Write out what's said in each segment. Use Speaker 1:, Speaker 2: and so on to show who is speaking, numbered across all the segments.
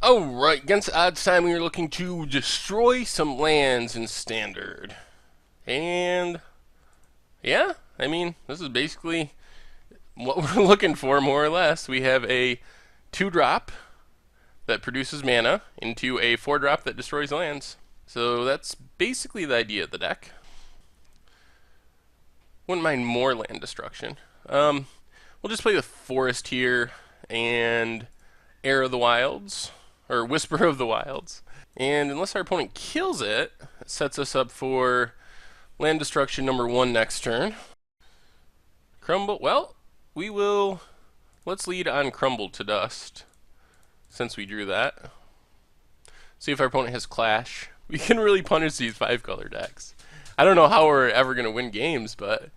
Speaker 1: Alright, against odds time we are looking to destroy some lands in Standard. And, yeah, I mean, this is basically what we're looking for, more or less. We have a 2-drop that produces mana into a 4-drop that destroys lands. So that's basically the idea of the deck. Wouldn't mind more land destruction. We'll just play the Forest here and Air of the Wilds, or Whisper of the Wilds. And unless our opponent kills it, it sets us up for land destruction number 1 next turn. Crumble, well, we will, let's lead on Crumble to Dust, since we drew that. See if our opponent has Clash. We can really punish these 5-color decks. I don't know how we're ever going to win games, but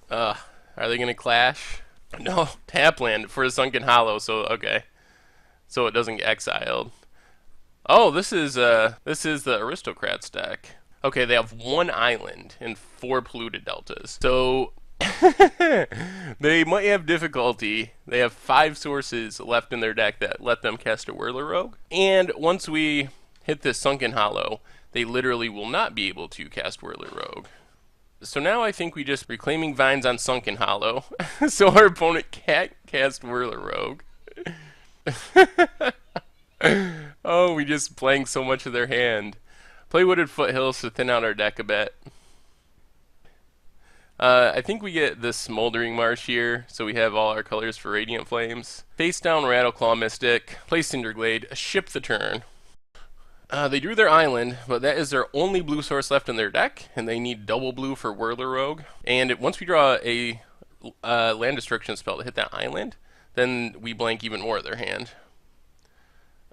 Speaker 1: are they going to Clash? No, tap land for a Sunken Hollow, so okay. So it doesn't get exiled. Oh, this is the Aristocrats deck. Okay, they have 1 island and 4 polluted deltas. So they might have difficulty. They have 5 sources left in their deck that let them cast a Whirler Rogue. And once we hit this Sunken Hollow, they literally will not be able to cast Whirler Rogue. So now I think we just Reclaiming Vines on Sunken Hollow, so our opponent can't cast Whirler Rogue. Oh, we just playing so much of their hand. Play Wooded Foothills to thin out our deck a bit. I think we get this Smoldering Marsh here, so we have all our colors for Radiant Flames. Face down Rattleclaw Mystic, play Cinderglade, ship the turn. They drew their island, but that is their only blue source left in their deck, and they need double blue for Whirler Rogue. And once we draw a land destruction spell to hit that island, then we blank even more of their hand.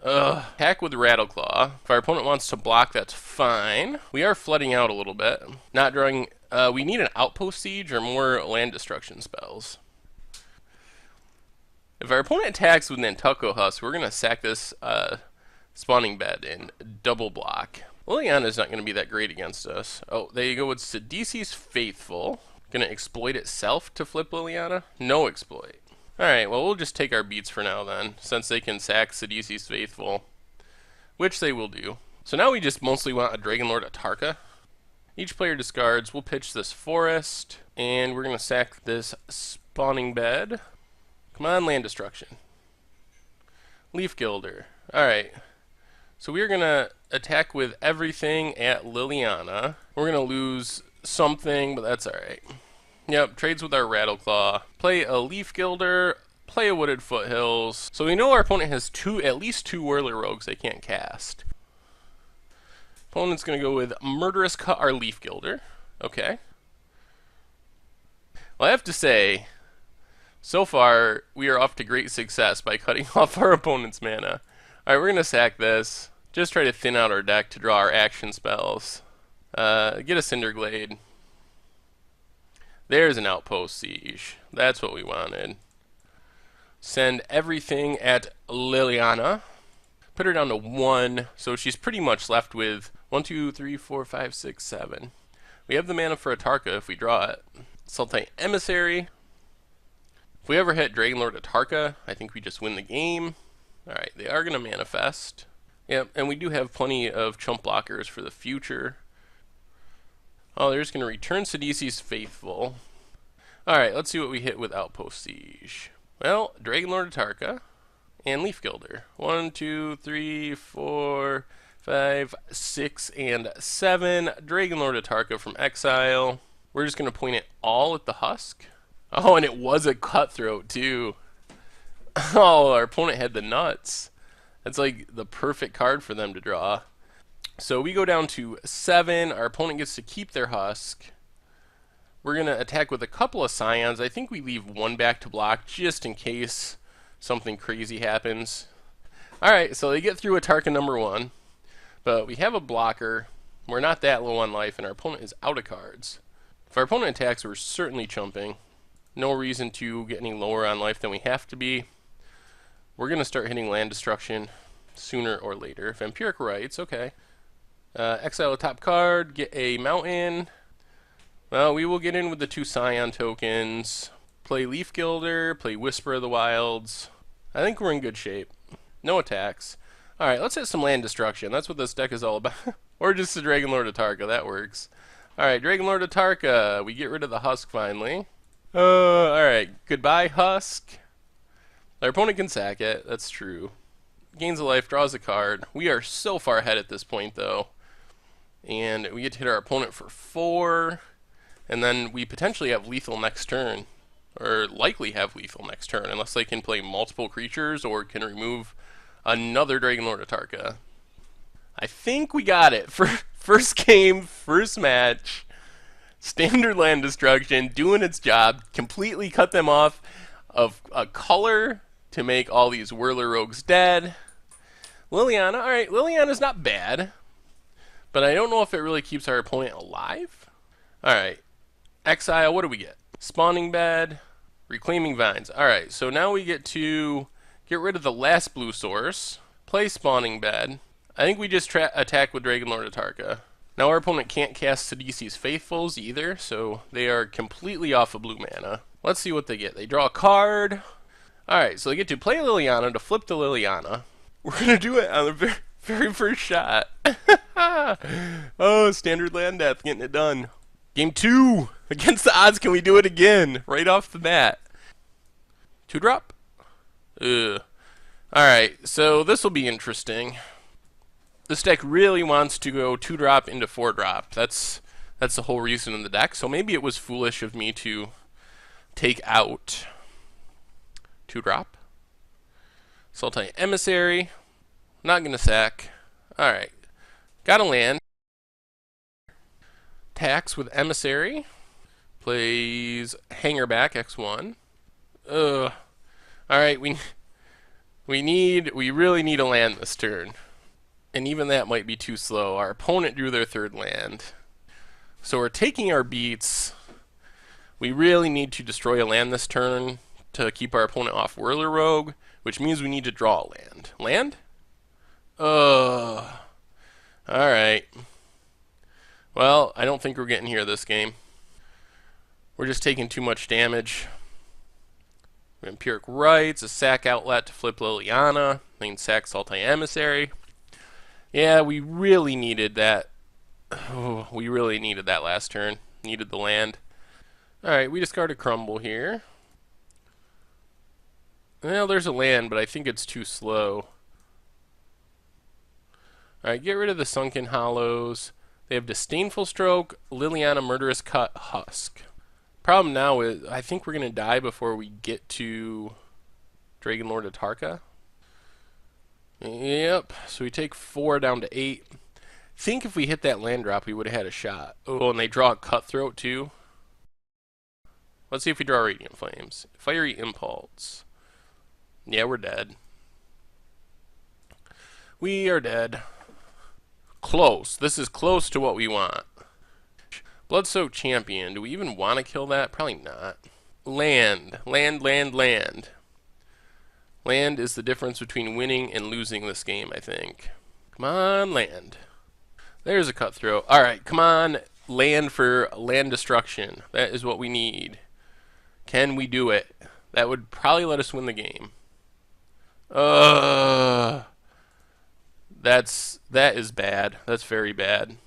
Speaker 1: Attack with Rattleclaw. If our opponent wants to block, that's fine. We are flooding out a little bit. Not drawing. We need an Outpost Siege or more land destruction spells. If our opponent attacks with Nantucket Husk, we're going to sack this Spawning Bed and double block. Liliana's not going to be that great against us. Oh, there you go with Sidisi's Faithful. Going to exploit itself to flip Liliana? No exploit. Alright, well, we'll just take our beats for now then, since they can sack Sidisi's Faithful, which they will do. So now we just mostly want a Dragonlord Atarka. Each player discards. We'll pitch this Forest, and we're going to sack this Spawning Bed. Come on, land destruction. Leaf Gilder. Alright, so we're going to attack with everything at Liliana. We're going to lose something, but that's alright. Yep, trades with our Rattleclaw. Play a Leaf Gilder, play a Wooded Foothills. So we know our opponent has at least 2 Whirler Rogues they can't cast. Opponent's going to go with Murderous Cut our Leaf Gilder. Okay. Well, I have to say, so far, we are off to great success by cutting off our opponent's mana. Alright, we're going to sack this. Just try to thin out our deck to draw our action spells. Get a Cinderglade. There's an Outpost Siege. That's what we wanted. Send everything at Liliana. Put her down to 1, so she's pretty much left with 1, 2, 3, 4, 5, 6, 7. We have the mana for Atarka if we draw it. Sultai Emissary. If we ever hit Dragonlord Atarka, I think we just win the game. Alright, they are going to manifest. Yep, and we do have plenty of chump blockers for the future. Oh, they're just going to return Sidisi's Faithful. Alright, let's see what we hit with Outpost Siege. Well, Dragonlord Atarka and Leaf Gilder. 1, 2, 3, 4, 5, 6, and 7. Dragonlord Atarka from exile. We're just going to point it all at the Husk. Oh, and it was a Cutthroat, too. Oh, our opponent had the nuts. That's like the perfect card for them to draw. So we go down to 7. Our opponent gets to keep their Husk. We're going to attack with a couple of Scions. I think we leave 1 back to block just in case something crazy happens. Alright, so they get through Atarka number 1. But we have a blocker. We're not that low on life, and our opponent is out of cards. If our opponent attacks, we're certainly chumping. No reason to get any lower on life than we have to be. We're going to start hitting land destruction sooner or later. Vampiric Rites, okay. Exile a top card, get a mountain. Well, we will get in with the 2 Scion tokens. Play Leaf Gilder, play Whisper of the Wilds. I think we're in good shape. No attacks. Alright, let's hit some land destruction. That's what this deck is all about. Or just the Dragon Lord of Tarka. That works. Alright, Dragon Lord of Tarka. We get rid of the Husk finally. Alright. Goodbye, Husk. Our opponent can sack it. That's true. Gains a life, draws a card. We are so far ahead at this point, though. And we get to hit our opponent for 4. And then we potentially have lethal next turn. Or likely have lethal next turn, unless they can play multiple creatures or can remove another Dragon Lord of Tarka. I think we got it. First game, first match. Standard land destruction, doing its job. Completely cut them off of a color to make all these Whirler Rogues dead. Liliana, alright, Liliana's not bad. But I don't know if it really keeps our opponent alive. Alright, Exile, what do we get? Spawning Bed, Reclaiming Vines. Alright, so now we get to get rid of the last blue source, play Spawning Bed. I think we just attack with Dragon Lord of Tarka. Now our opponent can't cast Sidisi's Faithfuls either, so they are completely off of blue mana. Let's see what they get. They draw a card. Alright, so they get to play Liliana to flip the Liliana. We're going to do it on the very first shot. Oh, standard land death, getting it done. Game 2! Against the odds, can we do it again? Right off the bat. 2-drop? Ugh. Alright, so this will be interesting. This deck really wants to go 2-drop into 4-drop. That's the whole reason in the deck. So maybe it was foolish of me to take out 2-drop. Sultai Emissary. Not going to sack. Alright. Got a land. Tax with Emissary. Plays Hangerback X1. Ugh. Alright, we really need a land this turn. And even that might be too slow. Our opponent drew their 3rd land. So we're taking our beats. We really need to destroy a land this turn to keep our opponent off Whirler Rogue, which means we need to draw a land. Land? Alright. Well, I don't think we're getting here this game. We're just taking too much damage. Empiric Rights, a sack outlet to flip Liliana. I can sack Sultai Emissary. Yeah, we really needed that. Oh, we really needed that last turn. Needed the land. Alright, we discard a Crumble here. Well, there's a land, but I think it's too slow. Alright, get rid of the Sunken Hollows. They have Disdainful Stroke, Liliana, Murderous Cut, Husk. Problem now is, I think we're going to die before we get to Dragon Lord of Tarka. Yep, so we take 4 down to 8. Think if we hit that land drop, we would have had a shot. Oh, and they draw a Cutthroat too. Let's see if we draw Radiant Flames. Fiery Impulse. Yeah, we're dead. We are dead. Close. This is close to what we want. Blood-Soaked Champion. Do we even want to kill that? Probably not. Land. Land, land, land. Land is the difference between winning and losing this game, I think. Come on, land. There's a Cutthroat. Alright, come on, land for land destruction. That is what we need. Can we do it? That would probably let us win the game. That is bad. That's very bad.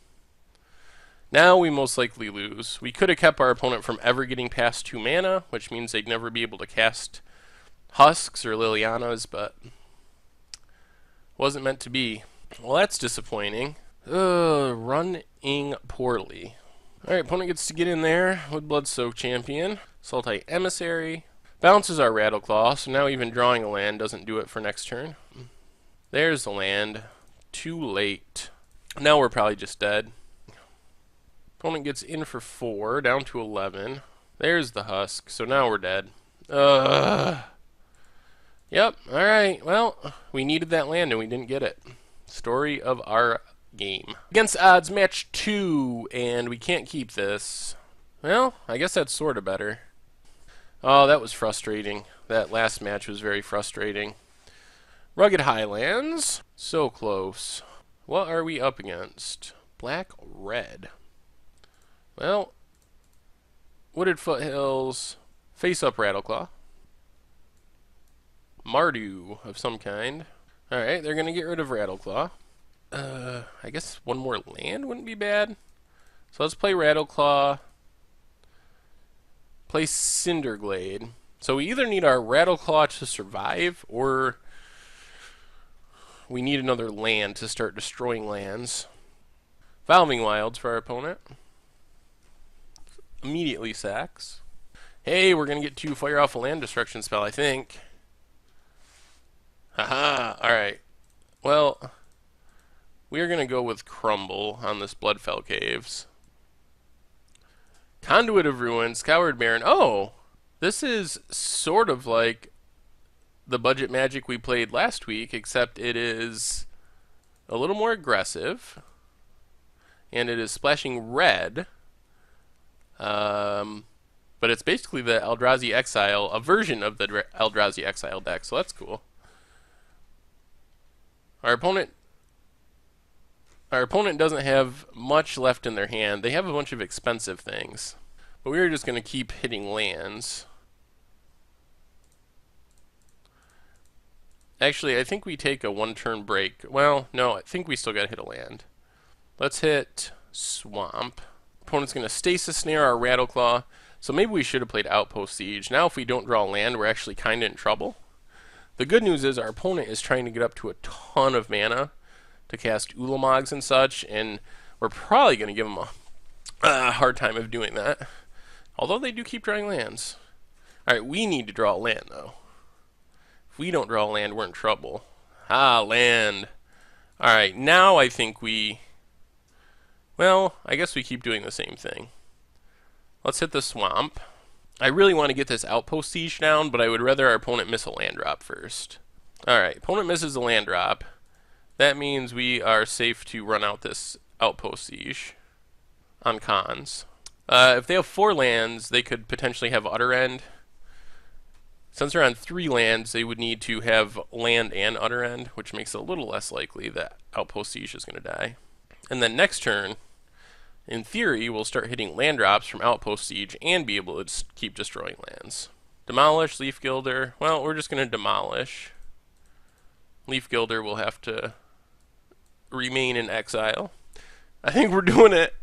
Speaker 1: Now we most likely lose. We could have kept our opponent from ever getting past 2 mana, which means they'd never be able to cast Husks or Lilianas, but wasn't meant to be. Well, that's disappointing. Running poorly. Alright, opponent gets to get in there with Blood-Soaked Champion. Sultai Emissary. Bounces our Rattleclaw, so now even drawing a land doesn't do it for next turn. There's the land. Too late. Now we're probably just dead. Opponent gets in for 4, down to 11. There's the Husk, so now we're dead. Yep, alright, well, we needed that land and we didn't get it. Story of our game. Against odds, match 2, and we can't keep this. Well, I guess that's sort of better. Oh, that was frustrating. That last match was very frustrating. Rugged Highlands. So close. What are we up against? Black, red. Well, Wooded Foothills. Face up Rattleclaw. Mardu of some kind. Alright, they're going to get rid of Rattleclaw. I guess one more land wouldn't be bad. So let's play Rattleclaw. Play Cinderglade. So we either need our Rattleclaw to survive, or we need another land to start destroying lands. Valving Wilds for our opponent. Immediately sacks. Hey, we're going to get to fire off a land destruction spell, I think. Haha, alright. Well, we are going to go with Crumble on this Bloodfell Caves. Conduit of Ruin, Scoured Baron. Oh, this is sort of like the budget Magic we played last week, except it is a little more aggressive. And it is splashing red. But it's basically the Eldrazi Exile, a version of the Eldrazi Exile deck, so that's cool. Our opponent doesn't have much left in their hand. They have a bunch of expensive things. But we're just going to keep hitting lands. Actually, I think we take a one-turn break. Well, no, I think we still got to hit a land. Let's hit Swamp. Opponent's going to Stasis Snare our Rattleclaw. So maybe we should have played Outpost Siege. Now if we don't draw land, we're actually kind of in trouble. The good news is our opponent is trying to get up to a ton of mana to cast Ulamogs and such, and we're probably going to give them a hard time of doing that. Although they do keep drawing lands. Alright, we need to draw a land, though. If we don't draw a land, we're in trouble. Ah, land. Alright, now I think we... Well, I guess we keep doing the same thing. Let's hit the Swamp. I really want to get this Outpost Siege down, but I would rather our opponent miss a land drop first. Alright, opponent misses a land drop. That means we are safe to run out this Outpost Siege on cons. If they have 4 lands, they could potentially have Utter End. Since they're on 3 lands, they would need to have land and Utter End, which makes it a little less likely that Outpost Siege is going to die. And then next turn, in theory, we'll start hitting land drops from Outpost Siege and be able to keep destroying lands. Demolish, Leaf Gilder. Well, we're just going to demolish. Leaf Gilder will have to remain in exile. I think we're doing it.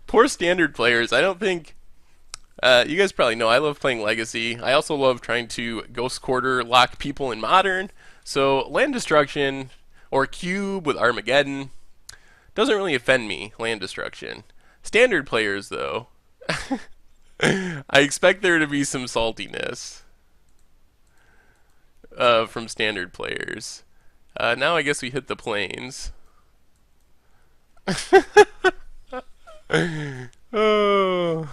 Speaker 1: Poor Standard players. I don't think... you guys probably know I love playing Legacy. I also love trying to Ghost Quarter lock people in Modern. So land destruction or Cube with Armageddon doesn't really offend me, land destruction. Standard players, though, I expect there to be some saltiness from Standard players. Now I guess we hit the plains. Oh.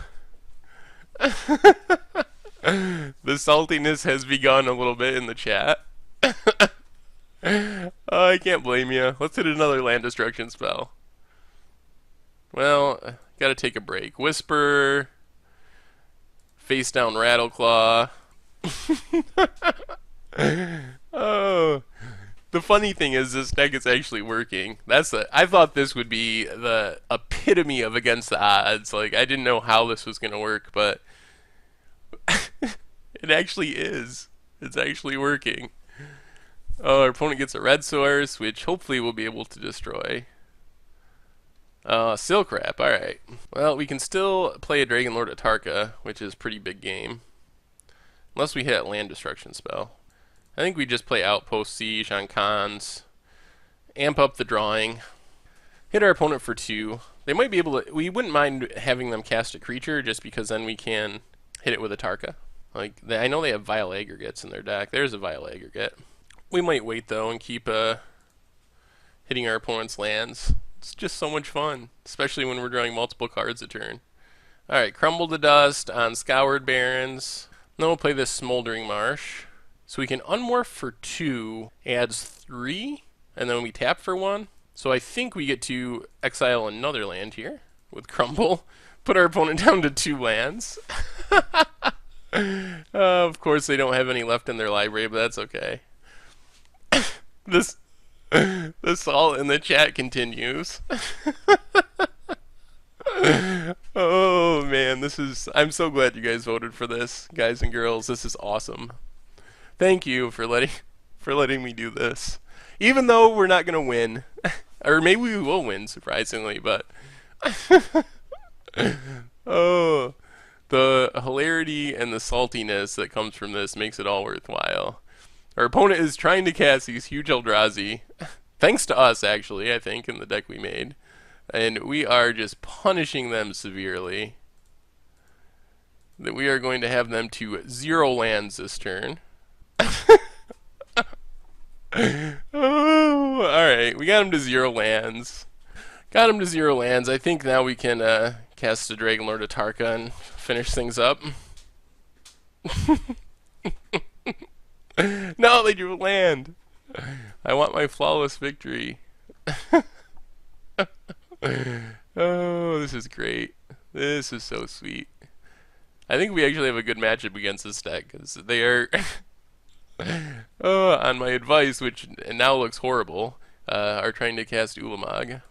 Speaker 1: The saltiness has begun a little bit in the chat. I can't blame you. Let's hit another land destruction spell. Well, gotta take a break. Whisper. Face down Rattleclaw. Oh. The funny thing is this deck is actually working. I thought this would be the epitome of against the odds. Like, I didn't know how this was gonna work, but it actually is. It's actually working. Oh, our opponent gets a red source, which hopefully we'll be able to destroy. Silk Wrap, alright. Well, we can still play a Dragon Lord Atarka, which is pretty big game. Unless we hit a land destruction spell. I think we just play Outpost Siege on cons. Amp up the drawing. Hit our opponent for 2. They might be able to... We wouldn't mind having them cast a creature, just because then we can hit it with Atarka. Like, I know they have Vile Aggregates in their deck. There's a Vile Aggregate. We might wait, though, and keep hitting our opponent's lands. It's just so much fun, especially when we're drawing multiple cards a turn. Alright, Crumble to Dust on Scoured Barrens. Then we'll play this Smoldering Marsh. So we can unmorph for 2, adds 3, and then we tap for 1. So I think we get to exile another land here with Crumble. Put our opponent down to 2 lands. Of course, they don't have any left in their library, but that's okay. The salt in the chat continues. Oh man, I'm so glad you guys voted for this, guys and girls. This is awesome. Thank you for letting me do this. Even though we're not gonna win. Or maybe we will win, surprisingly, but oh, the hilarity and the saltiness that comes from this makes it all worthwhile. Our opponent is trying to cast these huge Eldrazi, thanks to us, actually, I think, in the deck we made. And we are just punishing them severely. That we are going to have them to 0 lands this turn. Oh, alright, we got him to 0 lands. Got him to 0 lands. I think now we can cast the Dragonlord Atarka and finish things up. No, they drew a land. I want my flawless victory. Oh, this is great. This is so sweet. I think we actually have a good matchup against this deck, because they are, on my advice, which now looks horrible, are trying to cast Ulamog.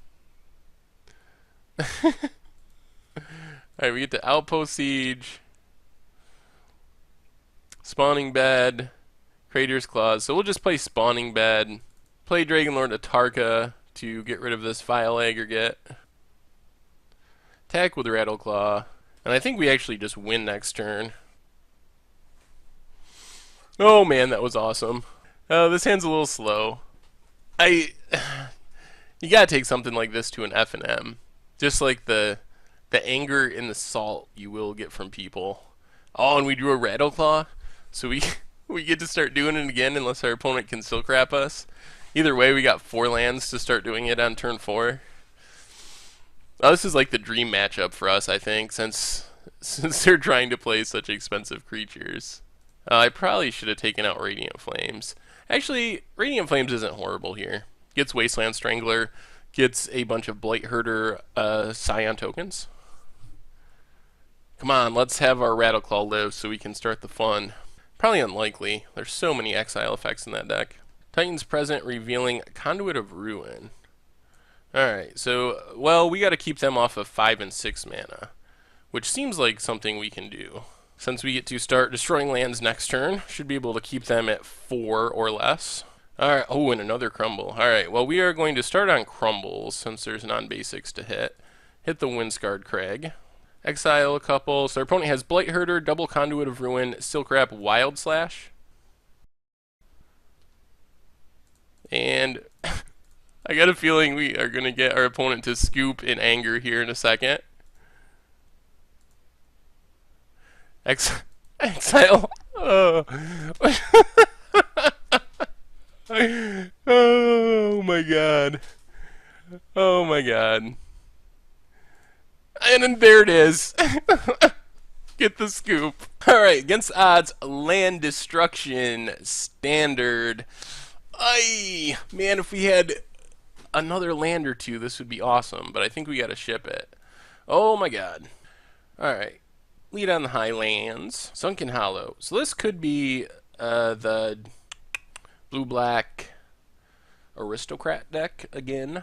Speaker 1: Alright, we get to Outpost Siege, Spawning Bed, Crater's Claws. So we'll just play Spawning Bed, play Dragonlord Atarka to get rid of this File Aggregate, attack with Rattleclaw, and I think we actually just win next turn. Oh man, that was awesome. This hand's a little slow. You gotta take something like this to an F&M. Just like the anger and the salt you will get from people. Oh, and we drew a Rattleclaw, so we get to start doing it again unless our opponent can Silk Wrap us. Either way, we got 4 lands to start doing it on turn 4. Oh, this is like the dream matchup for us, I think, since they're trying to play such expensive creatures. I probably should have taken out Radiant Flames. Actually, Radiant Flames isn't horrible here. Gets Wasteland Strangler, gets a bunch of Blight Herder Scion tokens. Come on, let's have our Rattleclaw live so we can start the fun. Probably unlikely. There's so many exile effects in that deck. Titan's Present revealing Conduit of Ruin. Alright, so, well, we gotta keep them off of 5 and 6 mana, which seems like something we can do. Since we get to start destroying lands next turn, should be able to keep them at 4 or less. Alright, oh, and another Crumble. Alright, well, we are going to start on Crumbles, since there's non-basics to hit. Hit the Windscarred Crag. Exile a couple. So our opponent has Blight Herder, double Conduit of Ruin, Silk Wrap, Wild Slash. And I got a feeling we are going to get our opponent to scoop in anger here in a second. Exile. Oh. Oh my god. Oh my god. And then there it is. Get the scoop. Alright, against odds, land destruction, standard. Ay, man, if we had another land or two, this would be awesome, but I think we gotta ship it. Oh my god. Alright. Lead on the Highlands. Sunken Hollow. So this could be the blue-black aristocrat deck again,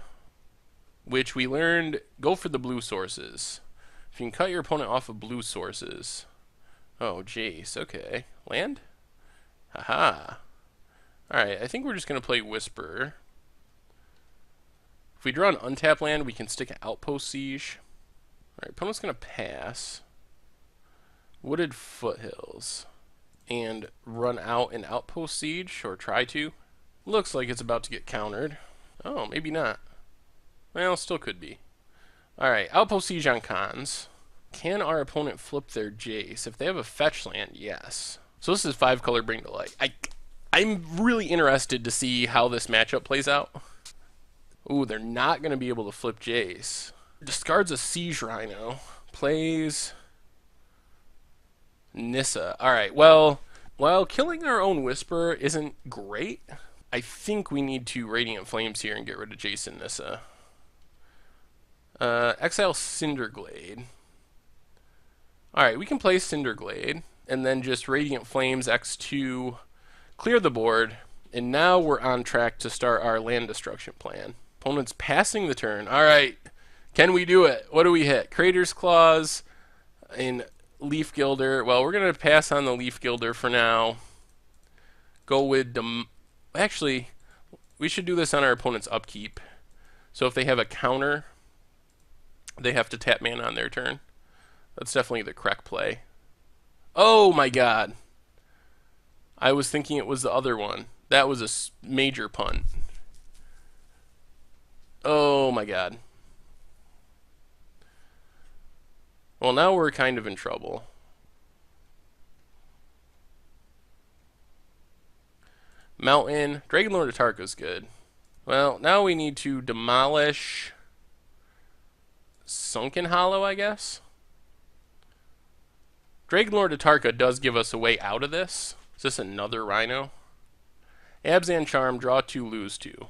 Speaker 1: which we learned go for the blue sources. If you can cut your opponent off of blue sources. Oh, Jace. Okay. Land? Haha. Alright, I think we're just going to play Whisper. If we draw an untapped land, we can stick an Outpost Siege. Alright, opponent's going to pass. Wooded Foothills. And run out an Outpost Siege, or try to. Looks like it's about to get countered. Oh, maybe not. Well, still could be. Alright, Outpost Siege on cons. Can our opponent flip their Jace? If they have a fetch land, yes. So this is 5-color Bring to Light. I'm really interested to see how this matchup plays out. Ooh, they're not going to be able to flip Jace. Discards a Siege Rhino. Plays Nissa. Alright, well, while killing our own Whisper isn't great, I think we need to Radiant Flames here and get rid of Jason Nissa. Exile Cinderglade. Alright, we can play Cinderglade, and then just Radiant Flames X2, clear the board, and now we're on track to start our land destruction plan. Opponent's passing the turn. Alright, can we do it? What do we hit? Crater's Claws and Leaf Gilder. Well, we're going to pass on the Leaf Gilder for now. go with actually, we should do this on our opponent's upkeep. So if they have a counter, they have to tap mana on their turn. That's definitely the correct play. Oh my god. I was thinking it was the other one. That was a major punt. Oh my god. Well, now we're kind of in trouble. Mountain. Dragonlord Atarka is good. Well, now we need to demolish Sunken Hollow, I guess. Dragonlord Atarka does give us a way out of this. Is this another Rhino? Abzan Charm, draw 2, lose 2.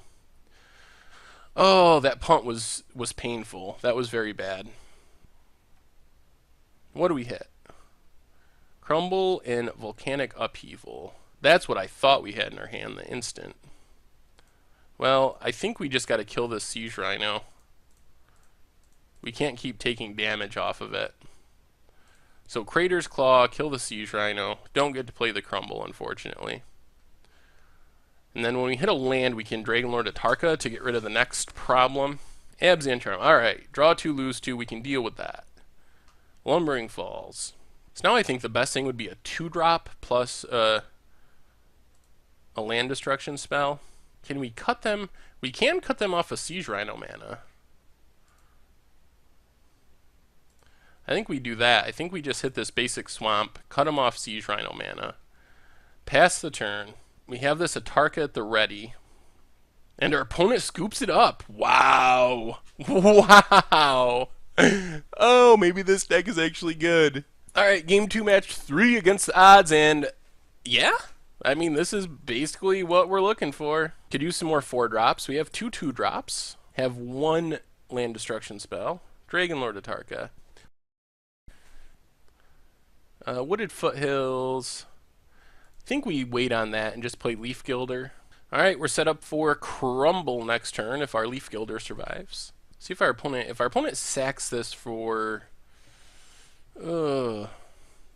Speaker 1: Oh, that punt was painful. That was very bad. What do we hit? Crumble and Volcanic Upheaval. That's what I thought we had in our hand the instant. Well, I think we just got to kill this Siege Rhino. We can't keep taking damage off of it. So Crater's Claw, kill the Siege Rhino. Don't get to play the Crumble, unfortunately. And then when we hit a land, we can Dragonlord Atarka to get rid of the next problem. Abzan Charm. Alright, draw 2, lose 2. We can deal with that. Lumbering Falls. So now I think the best thing would be a 2-drop plus a land destruction spell. Can we cut them? We can cut them off a Siege Rhino mana. I think we do that. I think we just hit this basic swamp, cut them off Siege Rhino mana. Pass the turn. We have this Atarka at the ready. And our opponent scoops it up. Wow. Wow. Oh, maybe this deck is actually good. Alright, game 2, match 3 against the odds, and yeah? I mean, this is basically what we're looking for. Could use some more 4-drops. We have 2 2-drops. Have 1 land destruction spell. Dragonlord Atarka. Wooded Foothills. I think we wait on that and just play Leaf Gilder. Alright, we're set up for Crumble next turn if our Leaf Gilder survives. See if our opponent sacks this for... the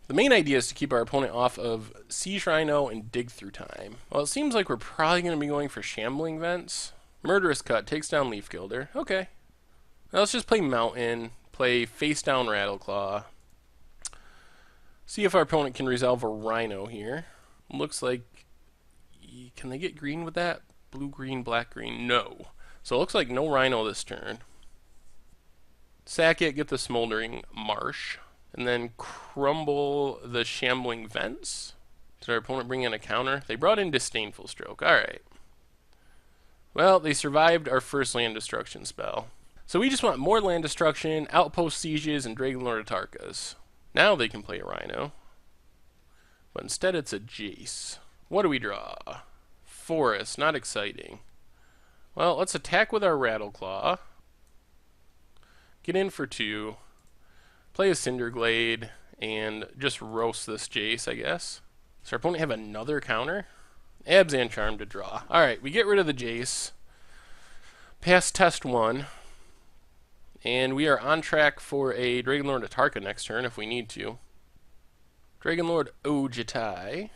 Speaker 1: main idea is to keep our opponent off of Siege Rhino and Dig Through Time. Well, it seems like we're probably going to be going for Shambling Vents. Murderous Cut takes down Leaf Gilder. Okay. Now let's just play Mountain, play Face Down Rattleclaw. See if our opponent can resolve a Rhino here. Looks like... Can they get green with that? Blue, green, black, green. No. So it looks like no Rhino this turn. Sack it, get the Smoldering Marsh. And then crumble the Shambling Vents. Did our opponent bring in a counter? They brought in Disdainful Stroke. Alright. Well, they survived our first land destruction spell. So we just want more land destruction, outpost sieges, and Dragonlord Atarkas. Now they can play a Rhino. But instead it's a Jace. What do we draw? Forest. Not exciting. Well, let's attack with our Rattleclaw. Get in for 2. Play a Cinderglade. And just roast this Jace, I guess. Does our opponent have another counter? Abzan Charm to draw. Alright, we get rid of the Jace. Pass test 1. And we are on track for a Dragonlord Atarka next turn if we need to. Dragonlord Ojitai.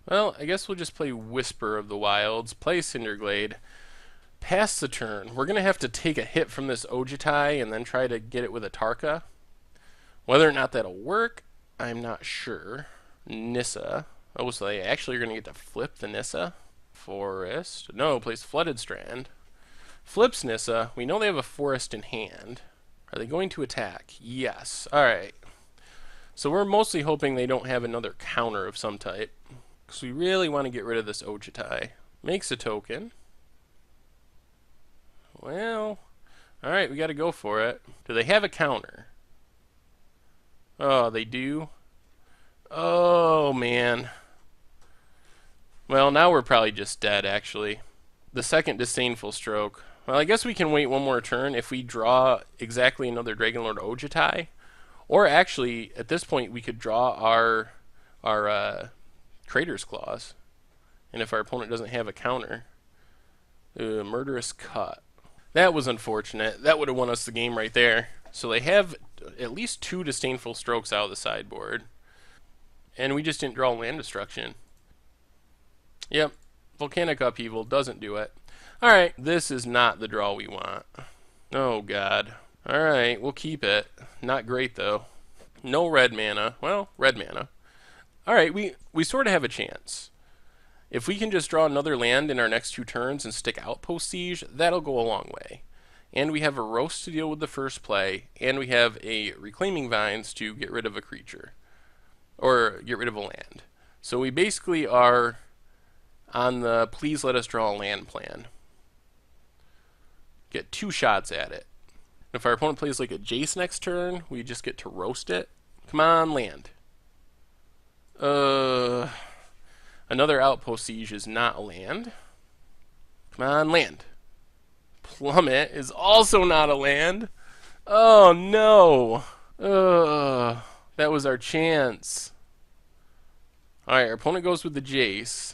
Speaker 1: Well, I guess we'll just play Whisper of the Wilds, play Cinderglade, pass the turn. We're going to have to take a hit from this Ojitai and then try to get it with Atarka. Whether or not that'll work, I'm not sure. Nissa. Oh, so they actually are going to get to flip the Nissa. Forest. No, plays Flooded Strand. Flips Nissa. We know they have a forest in hand. Are they going to attack? Yes. Alright. So we're mostly hoping they don't have another counter of some type. Because we really want to get rid of this Ojitai. Makes a token. Well, alright, we got to go for it. Do they have a counter? Oh, they do? Oh, man. Well, now we're probably just dead, actually. The second Disdainful Stroke. Well, I guess we can wait one more turn if we draw exactly another Dragonlord Ojitai. Or actually, at this point, we could draw our Crater's Claws. And if our opponent doesn't have a counter. Murderous Cut. That was unfortunate. That would have won us the game right there. So they have at least 2 Disdainful Strokes out of the sideboard. And we just didn't draw land destruction. Yep, Volcanic Upheaval doesn't do it. Alright, this is not the draw we want. Oh god. Alright, we'll keep it. Not great though. No red mana. Well, red mana. Alright, we sort of have a chance. If we can just draw another land in our next 2 turns and stick Outpost Siege, that'll go a long way. And we have a Roast to deal with the first play, and we have a Reclaiming Vines to get rid of a creature. Or get rid of a land. So we basically are on the please let us draw a land plan. Get 2 shots at it. If our opponent plays like a Jace next turn, we just get to roast it. Come on, land. Another Outpost Siege is not a land. Come on, land. Plummet is also not a land. Oh no. That was our chance. Alright, our opponent goes with the Jace.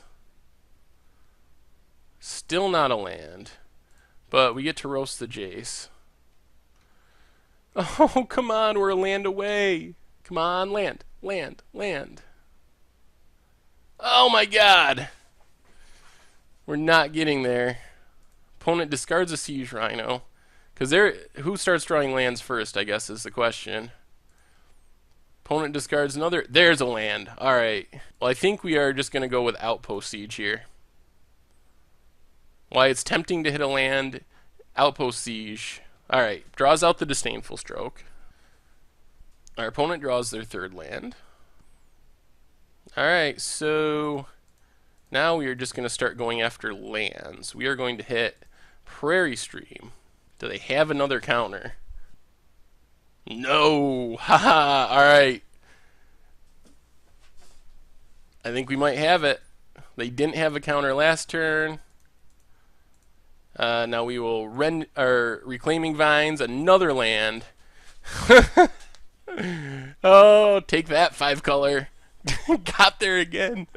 Speaker 1: Still not a land. But we get to roast the Jace. Oh, come on, we're a land away. Come on, land, land, land. Oh my god. We're not getting there. Opponent discards a Siege Rhino. Because who starts drawing lands first, I guess, is the question. Opponent discards another. There's a land. Alright. Well, I think we are just going to go with Outpost Siege here. Why it's tempting to hit a land. Outpost Siege. Alright. Draws out the Disdainful Stroke. Our opponent draws their 3rd land. Alright, so now we are just going to start going after lands. We are going to hit Prairie Stream. Do they have another counter? No! Haha! Alright. I think we might have it. They didn't have a counter last turn. Now we will Reclaiming Vines, another land. Oh, take that, 5-color. Got there again.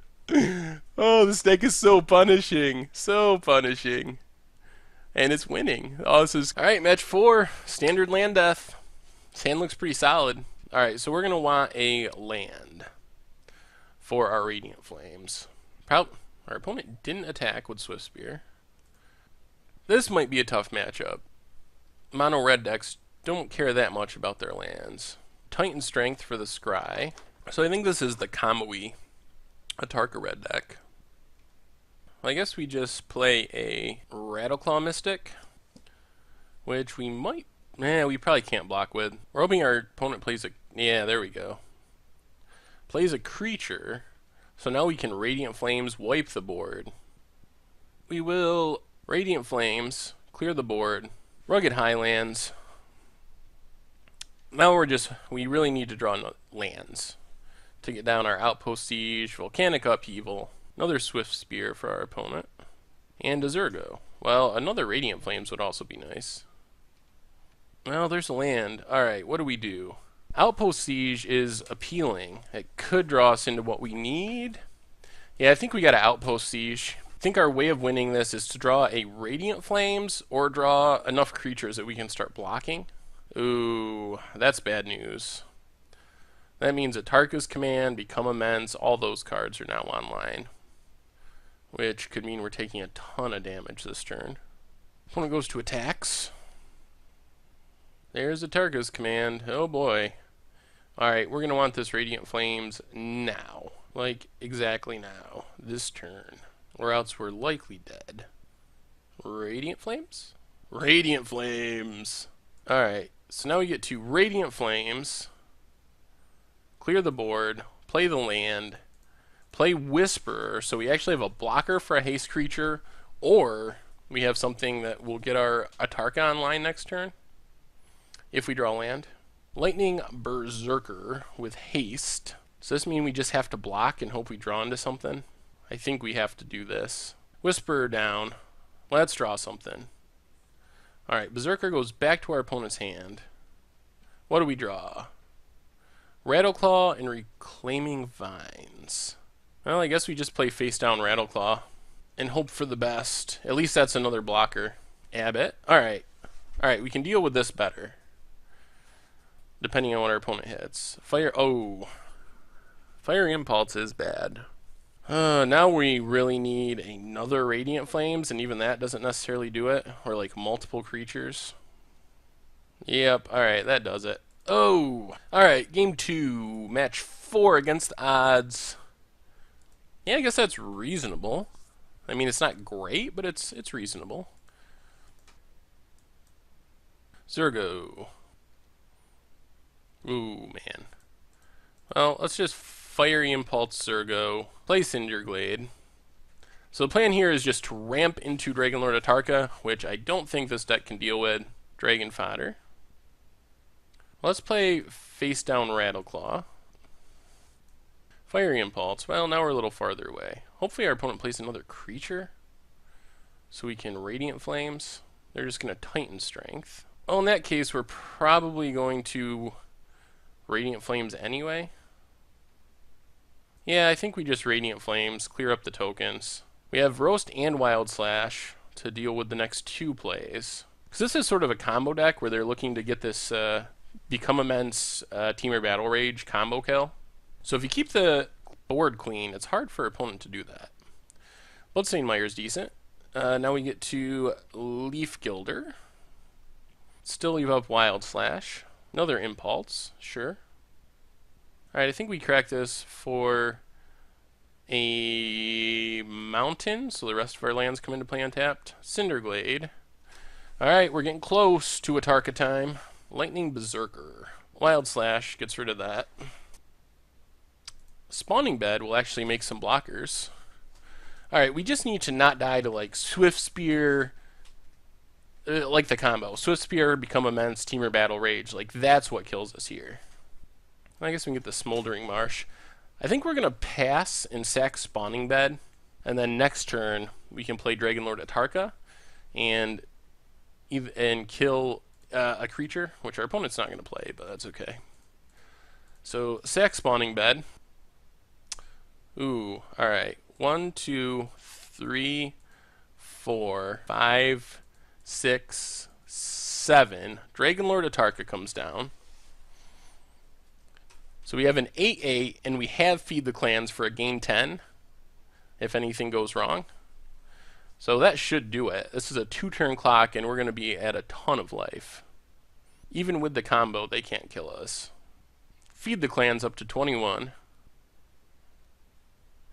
Speaker 1: Oh, this deck is so punishing. So punishing. And it's winning. Oh, this is... Alright, match 4. Standard land death. This hand looks pretty solid. Alright, so we're going to want a land for our Radiant Flames. Our opponent didn't attack with Swift Spear. This might be a tough matchup. Mono red decks don't care that much about their lands. Titan Strength for the Scry. So I think this is the Kamui Atarka red deck. Well, I guess we just play a Rattleclaw Mystic, which we might... we probably can't block with. We're hoping our opponent plays a... Yeah, there we go. Plays a creature, so now we can Radiant Flames wipe the board. We will Radiant Flames, clear the board, Rugged Highlands. Now we really need to draw lands to get down our Outpost Siege, Volcanic Upheaval, another Swift Spear for our opponent, and a Zurgo. Well, another Radiant Flames would also be nice. Well, there's a land. Alright, what do we do? Outpost Siege is appealing. It could draw us into what we need. Yeah, I think we got an Outpost Siege. I think our way of winning this is to draw a Radiant Flames or draw enough creatures that we can start blocking. Ooh, that's bad news. That means Atarka's Command, Become Immense, all those cards are now online. Which could mean we're taking a ton of damage this turn. Opponent goes to attacks. There's Atarka's Command. Oh boy. Alright, we're going to want this Radiant Flames now. Like, exactly now. This turn. Or else we're likely dead. Radiant Flames? Radiant Flames! Alright, so now we get to Radiant Flames. Clear the board. Play the land. Play Whisperer, so we actually have a blocker for a haste creature. Or we have something that will get our Atarka online next turn. If we draw land. Lightning Berserker with haste. Does this mean we just have to block and hope we draw into something? I think we have to do this. Whisperer down. Let's draw something. Alright, Berserker goes back to our opponent's hand. What do we draw? Rattleclaw and Reclaiming Vines. Well, I guess we just play face down Rattleclaw and hope for the best. At least that's another blocker. Abbott. Alright. Alright, we can deal with this better. Depending on what our opponent hits. Fire Impulse is bad. Now we really need another Radiant Flames, and even that doesn't necessarily do it. Or like multiple creatures. Yep, alright, that does it. Oh! Alright, game 2, match 4 against the odds. Yeah, I guess that's reasonable. I mean, it's not great, but it's reasonable. Zergo. Ooh, man. Well, let's just Fiery Impulse Zergo, play Cinderglade. So the plan here is just to ramp into Dragonlord Atarka, which I don't think this deck can deal with. Dragon Fodder. Let's play face down Rattleclaw. Fiery Impulse. Well, now we're a little farther away. Hopefully our opponent plays another creature, so we can Radiant Flames. They're just going to Titan Strength. Well, in that case, we're probably going to Radiant Flames anyway. Yeah, I think we just Radiant Flames, clear up the tokens. We have Roast and Wild Slash to deal with the next 2 plays. Because this is sort of a combo deck where they're looking to get this Become Immense Temur Battle Rage combo kill. So if you keep the board clean, it's hard for an opponent to do that. Bloodstained Mire is decent. Now we get to Leaf Gilder. Still leave up Wild Slash. Another Impulse, sure. Alright, I think we crack this for a mountain, so the rest of our lands come into play untapped. Cinderglade. Alright, we're getting close to Atarka time. Lightning Berserker. Wild Slash gets rid of that. Spawning Bed will actually make some blockers. Alright, we just need to not die to like Swift Spear, like the combo. Swift Spear, Become Immense, Temur Battle Rage. Like, that's what kills us here. I guess we can get the Smoldering Marsh. I think we're going to pass and sack Spawning Bed. And then next turn, we can play Dragonlord Atarka and kill a creature, which our opponent's not going to play, but that's okay. So, sack Spawning Bed. Ooh, alright. 1, 2, 3, 4, 5, 6, 7. Dragonlord Atarka comes down. So we have an 8/8, and we have Feed the Clans for a gain 10, if anything goes wrong. So that should do it. This is a 2-turn clock, and we're going to be at a ton of life. Even with the combo, they can't kill us. Feed the Clans up to 21.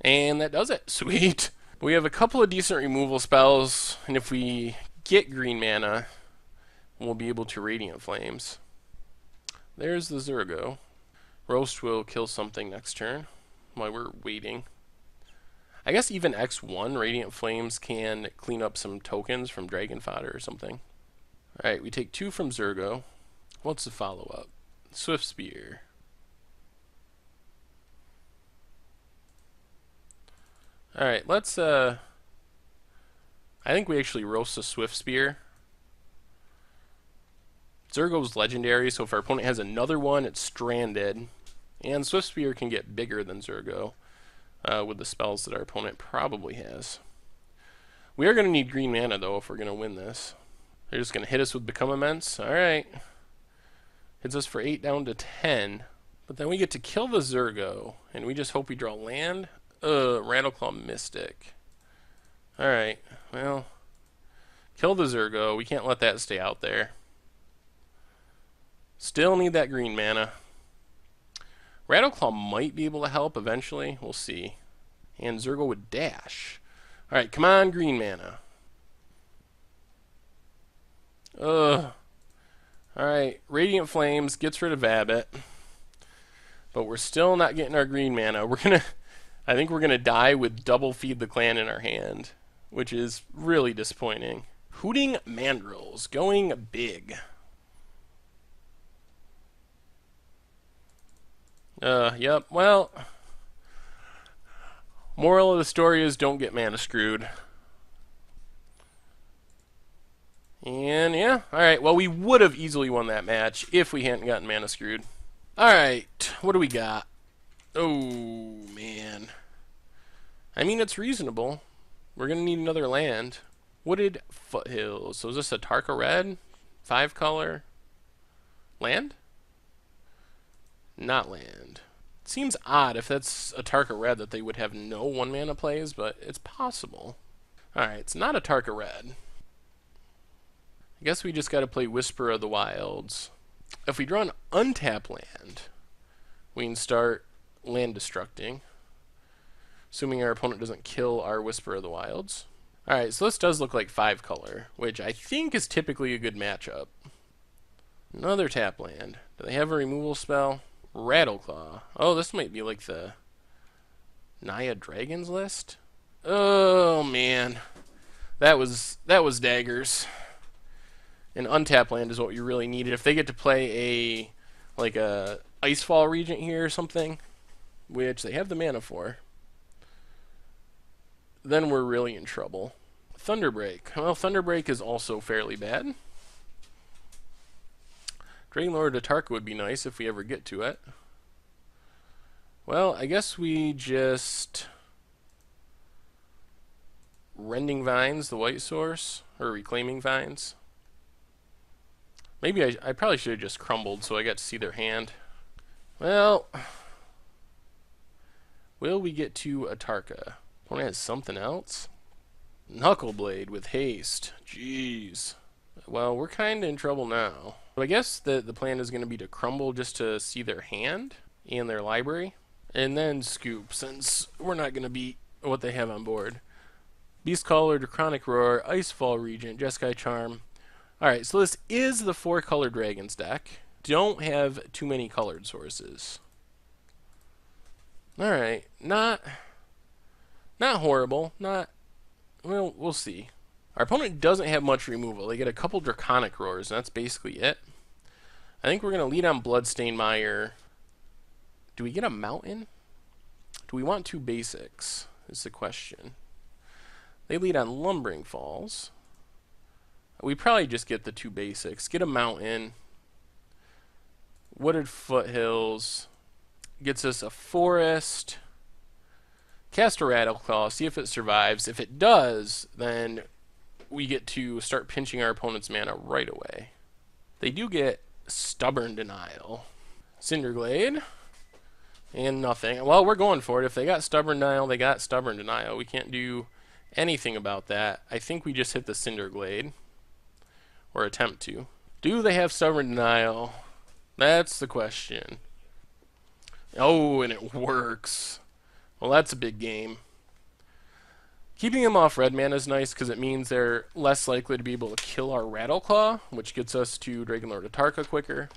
Speaker 1: And that does it. Sweet. We have a couple of decent removal spells, and if we get green mana, we'll be able to Radiant Flames. There's the Zergo. Roast will kill something next turn while we're waiting. I guess even X1 Radiant Flames can clean up some tokens from Dragon Fodder or something. Alright, we take 2 from Zergo. What's the follow-up? Swift Spear. Alright, let's I think we actually roast the Swift Spear. Zergo's legendary, so if our opponent has another one, it's stranded. And Swift Spear can get bigger than Zergo with the spells that our opponent probably has. We are going to need green mana, though, if we're going to win this. They're just going to hit us with Become Immense. Alright. Hits us for 8 down to 10. But then we get to kill the Zergo, and we just hope we draw land. Rattleclaw Mystic. Alright, well, kill the Zergo. We can't let that stay out there. Still need that green mana. Rattleclaw might be able to help eventually. We'll see. And Zergo would dash. Alright, come on, green mana. Alright, Radiant Flames gets rid of Abbott. But we're still not getting our green mana. I think we're gonna die with double Feed the Clan in our hand, which is really disappointing. Hooting Mandrills, going big. Yep, well, moral of the story is don't get mana screwed. And yeah, alright, well, we would have easily won that match if we hadn't gotten mana screwed. Alright, what do we got? Oh, man. I mean, it's reasonable. We're going to need another land. Wooded Foothills. So is this a Tarka Red? 5 color? Land? Not land. Seems odd if that's a Tarka red that they would have no 1-mana plays, but it's possible. Alright, it's not a Tarka red. I guess we just gotta play Whisper of the Wilds. If we draw an untap land, we can start land destructing, assuming our opponent doesn't kill our Whisper of the Wilds. Alright, so this does look like 5-color, which I think is typically a good matchup. Another tap land. Do they have a removal spell? Rattleclaw. Oh, this might be like the Naya Dragons list. Oh man, that was daggers. An untap land is what you really needed. If they get to play a Icefall Regent here or something, which they have the mana for, then we're really in trouble. Thunderbreak. Well, Thunderbreak is also fairly bad. Dragonlord Atarka would be nice if we ever get to it. Well, I guess we just Rending Vines, the white source, or Reclaiming Vines. Maybe I probably should have just crumbled so I got to see their hand. Well, will we get to Atarka? Opponent has something else? Knuckleblade with haste. Jeez. Well, we're kind of in trouble now. So I guess the plan is going to be to crumble just to see their hand and their library, and then scoop, since we're not going to beat what they have on board. Beastcaller, Draconic Roar, Icefall Regent, Jeskai Charm. Alright, so this is the 4-color Dragons deck. Don't have too many colored sources. Alright, not horrible. Well, we'll see. Our opponent doesn't have much removal. They get a couple Draconic Roars, and that's basically it. I think we're going to lead on Bloodstained Mire. Do we get a Mountain? Do we want 2 basics, is the question. They lead on Lumbering Falls. We probably just get the 2 basics. Get a Mountain. Wooded Foothills. Gets us a Forest. Cast a Rattleclaw, see if it survives. If it does, then we get to start pinching our opponent's mana right away. They do get Stubborn Denial. Cinderglade. And nothing. Well, we're going for it. If they got Stubborn Denial, they got Stubborn Denial. We can't do anything about that. I think we just hit the Cinderglade. Or attempt to. Do they have Stubborn Denial? That's the question. Oh, and it works. Well, that's a big game. Keeping them off red mana is nice because it means they're less likely to be able to kill our Rattleclaw, which gets us to Dragonlord Atarka quicker.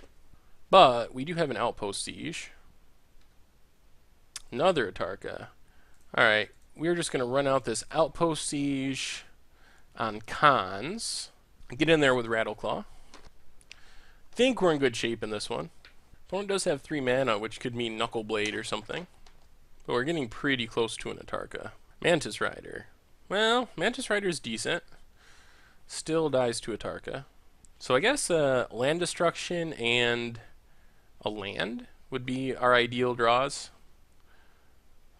Speaker 1: But we do have an Outpost Siege. Another Atarka. Alright, we're just going to run out this Outpost Siege on Khans. Get in there with Rattleclaw. Think we're in good shape in this one. Opponent does have 3 mana, which could mean Knuckleblade or something. But we're getting pretty close to an Atarka. Mantis Rider. Well, Mantis Rider's decent. Still dies to Atarka. So I guess land destruction and a land would be our ideal draws.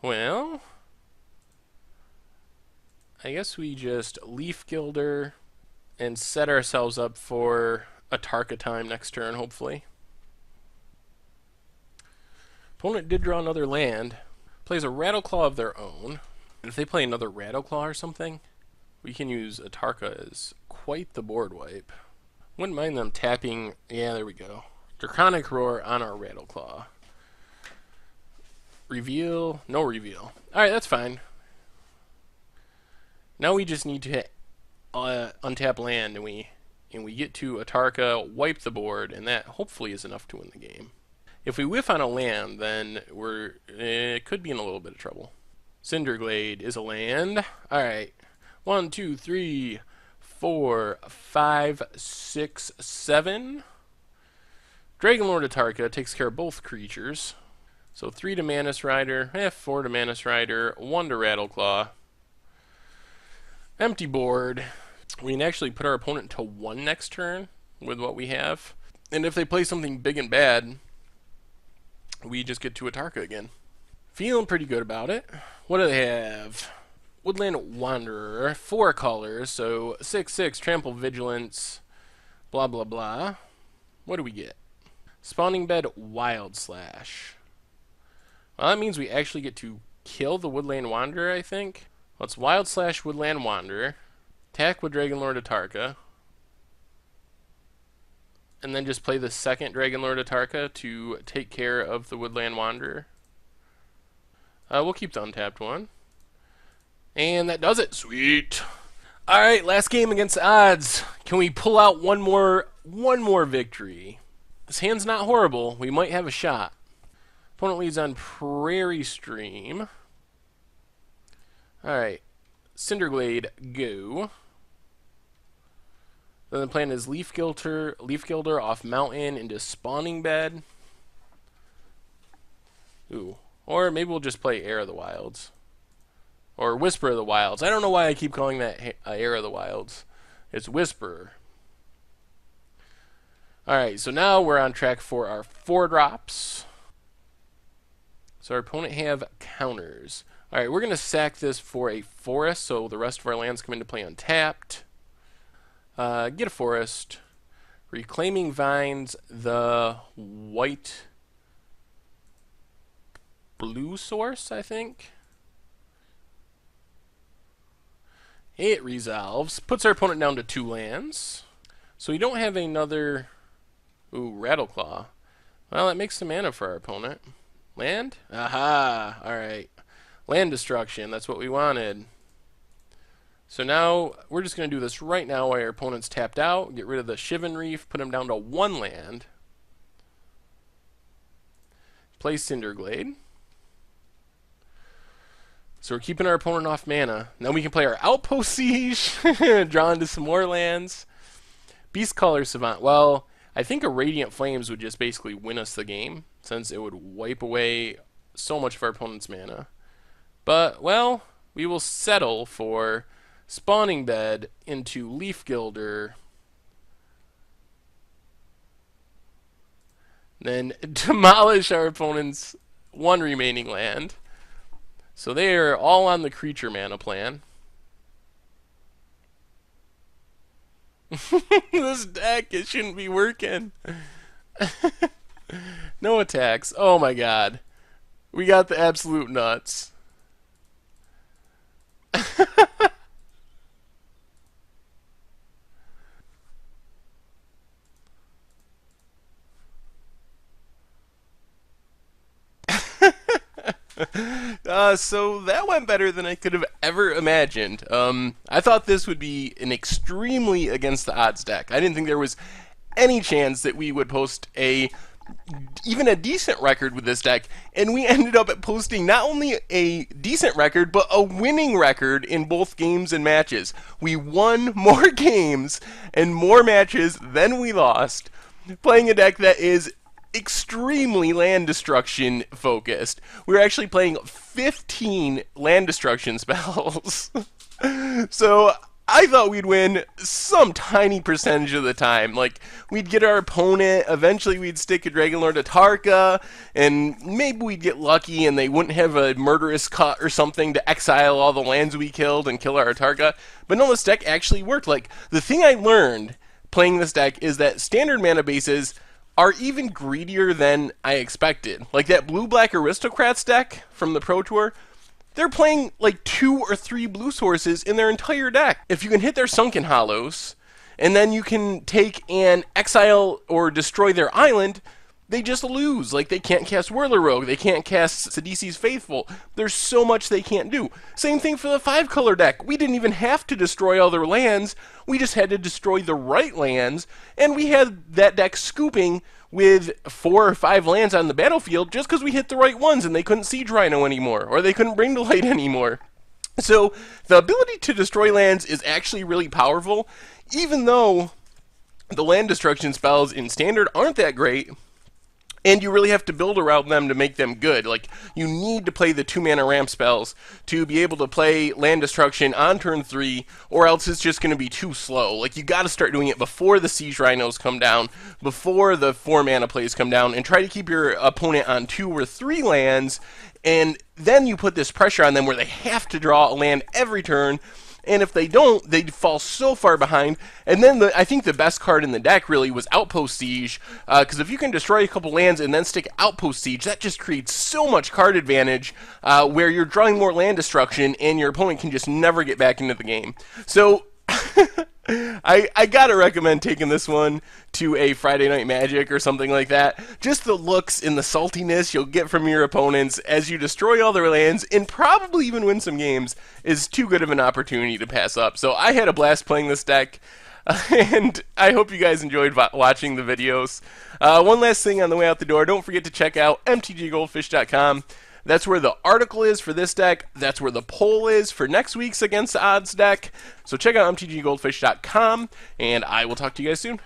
Speaker 1: Well, I guess we just Leaf Gilder and set ourselves up for Atarka time next turn, hopefully. Opponent did draw another land. Plays a Rattleclaw of their own. And if they play another Rattleclaw or something, we can use Atarka as quite the board wipe. Wouldn't mind them tapping. Yeah, there we go. Draconic Roar on our Rattleclaw. Reveal. No reveal. Alright, that's fine. Now we just need to hit untap land, and we get to Atarka, wipe the board, and that hopefully is enough to win the game. If we whiff on a land, then it could be in a little bit of trouble. Cinderglade is a land. Alright. 1, 2, 3, 4, 5, 6, 7. Dragonlord Atarka takes care of both creatures. So 3 to Mantis Rider, 4 to Mantis Rider, 1 to Rattleclaw. Empty board. We can actually put our opponent to 1 next turn with what we have. And if they play something big and bad, we just get to Atarka again. Feeling pretty good about it. What do they have? Woodland Wanderer, 4 colors, so 6/6, Trample Vigilance, blah blah blah. What do we get? Spawning Bed Wild Slash. Well, that means we actually get to kill the Woodland Wanderer, I think. Let's Wild Slash Woodland Wanderer. Attack with Dragonlord Atarka. And then just play the second Dragonlord Atarka to take care of the Woodland Wanderer. We'll keep the untapped one. And that does it. Sweet. Alright, last game against the odds. Can we pull out one more victory? This hand's not horrible. We might have a shot. Opponent leads on Prairie Stream. Alright. Cinderglade, go. Then the plan is Leaf Gilder off Mountain into Spawning Bed. Ooh. Or maybe we'll just play Air of the Wilds. Or Whisper of the Wilds. I don't know why I keep calling that Air of the Wilds. It's Whisper. Alright, so now we're on track for our 4 drops. So our opponent have counters. Alright, we're going to sack this for a forest, so the rest of our lands come into play untapped. Get a forest. Reclaiming Vines, the white blue source, I think. It resolves. Puts our opponent down to 2 lands. So we don't have another... Ooh, Rattleclaw. Well, that makes the mana for our opponent. Land? Aha! Alright. Land destruction. That's what we wanted. So now, we're just going to do this right now while our opponent's tapped out. Get rid of the Shivan Reef. Put him down to 1 land. Play Cinderglade. So we're keeping our opponent off mana. Now we can play our Outpost Siege, draw into some more lands. Beastcaller Savant. Well, I think a Radiant Flames would just basically win us the game, since it would wipe away so much of our opponent's mana. But, well, we will settle for Spawning Bed into Leaf Gilder. Then demolish our opponent's 1 remaining land. So they are all on the creature mana plan. This deck, it shouldn't be working. No attacks. Oh my god. We got the absolute nuts. So that went better than I could have ever imagined. I thought this would be an extremely against the odds deck. I didn't think there was any chance that we would post even a decent record with this deck, and we ended up posting not only a decent record, but a winning record in both games and matches. We won more games and more matches than we lost, playing a deck that is extremely land destruction focused. We're actually playing 15 land destruction spells. So I thought we'd win some tiny percentage of the time. Like, we'd get our opponent, eventually we'd stick a Dragonlord Atarka, and maybe we'd get lucky and they wouldn't have a murderous cut or something to exile all the lands we killed and kill our Atarka. But no, this deck actually worked. Like, the thing I learned playing this deck is that standard mana bases are even greedier than I expected. Like that blue-black Aristocrats deck from the Pro Tour, they're playing like 2 or 3 blue sources in their entire deck. If you can hit their Sunken Hollows, and then you can take and exile or destroy their island, they just lose. Like, they can't cast Whirler Rogue, they can't cast Sidisi's Faithful. There's so much they can't do. Same thing for the 5-color deck. We didn't even have to destroy all their lands, we just had to destroy the right lands, and we had that deck scooping with 4 or 5 lands on the battlefield just because we hit the right ones and they couldn't Siege Rhino anymore, or they couldn't Bring to Light anymore. So, the ability to destroy lands is actually really powerful, even though the land destruction spells in Standard aren't that great. And you really have to build around them to make them good. Like, you need to play the 2-mana ramp spells to be able to play land destruction on turn 3, or else it's just going to be too slow. Like, you got to start doing it before the Siege Rhinos come down, before the 4-mana plays come down, and try to keep your opponent on 2 or 3 lands, and then you put this pressure on them where they have to draw a land every turn, and if they don't, they'd fall so far behind. And then I think the best card in the deck really was Outpost Siege, because if you can destroy a couple lands and then stick Outpost Siege, that just creates so much card advantage, where you're drawing more land destruction and your opponent can just never get back into the game. So I gotta recommend taking this one to a Friday Night Magic or something like that. Just the looks and the saltiness you'll get from your opponents as you destroy all their lands and probably even win some games is too good of an opportunity to pass up. So I had a blast playing this deck, and I hope you guys enjoyed watching the videos. One last thing on the way out the door, don't forget to check out mtggoldfish.com. That's where the article is for this deck. That's where the poll is for next week's Against the Odds deck. So check out mtggoldfish.com, and I will talk to you guys soon.